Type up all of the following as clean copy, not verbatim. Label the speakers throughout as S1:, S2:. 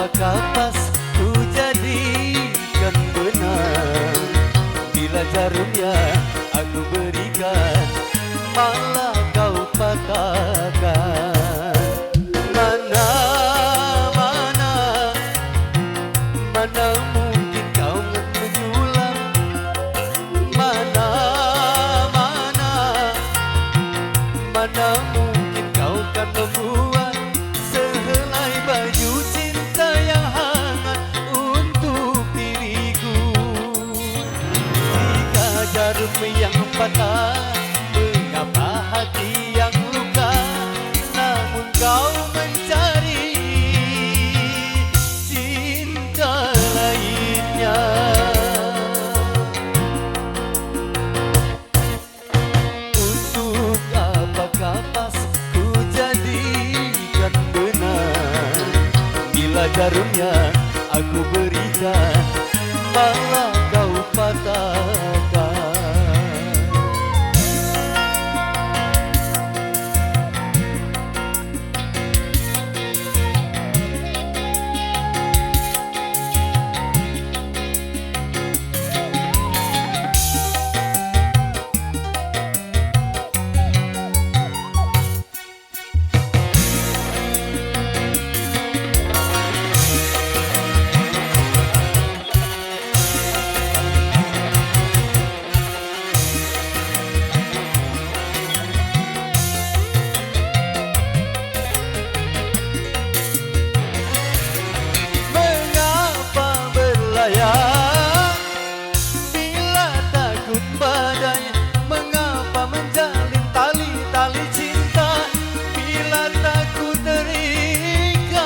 S1: apakah pas ku jadikan benar bila jarumnya aku berikan malah kau patahkan. Mana mungkin kau menjulang, mana mungkin kau kan membuat sehelai baju cinta yang hangat untuk diriku. Jika jarum yang patah, mengapa hati yang luka, namun kau mencari cinta lainnya. Untuk apakah pas ku jadikan benar bila jarumnya aku berikan malah kau patahkan. Bila takut badai, mengapa menjalin tali-tali cinta bila takut terikat?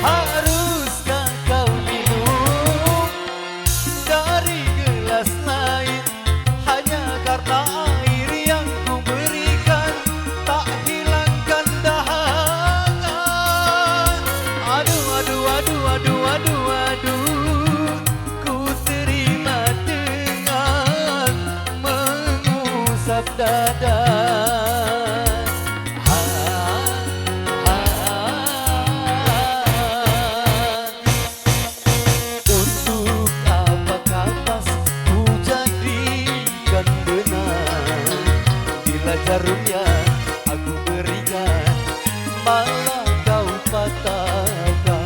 S1: Haruskah kau minum dari gelas lain hanya karena air yang ku berikan tak hilangkan dahaga? Aduh, ku terima dengan mengusap dada. Untuk apakah pas ku jadikan benar bila jarumnya aku berikan malah kau patahkan.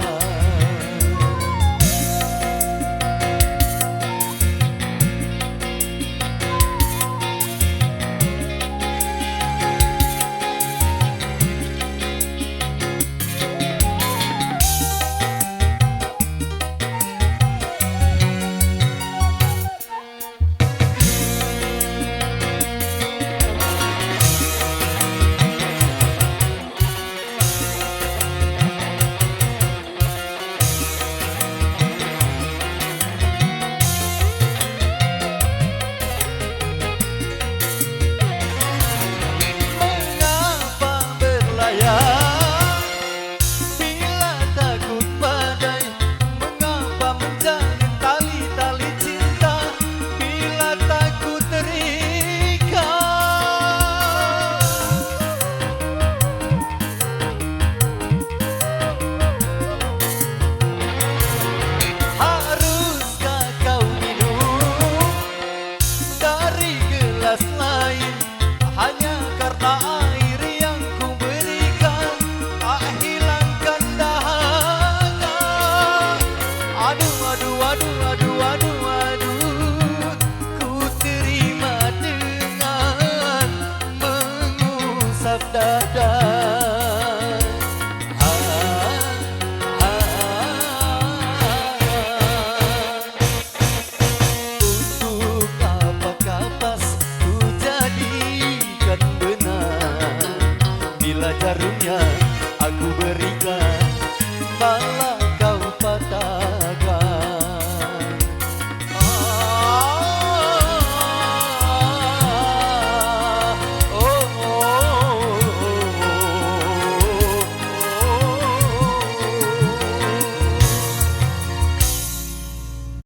S1: Bila takut badai, mengapa menjalin tali-tali cinta bila takut terikat? Haruskah kau minum dari gelas lain hanya karena air yang ku berikan tak hilangkan dahaga? Aduh, ku terima dengan mengusap dada. Untuk apakah pas ku jadikan benar bila jarumnya aku berikan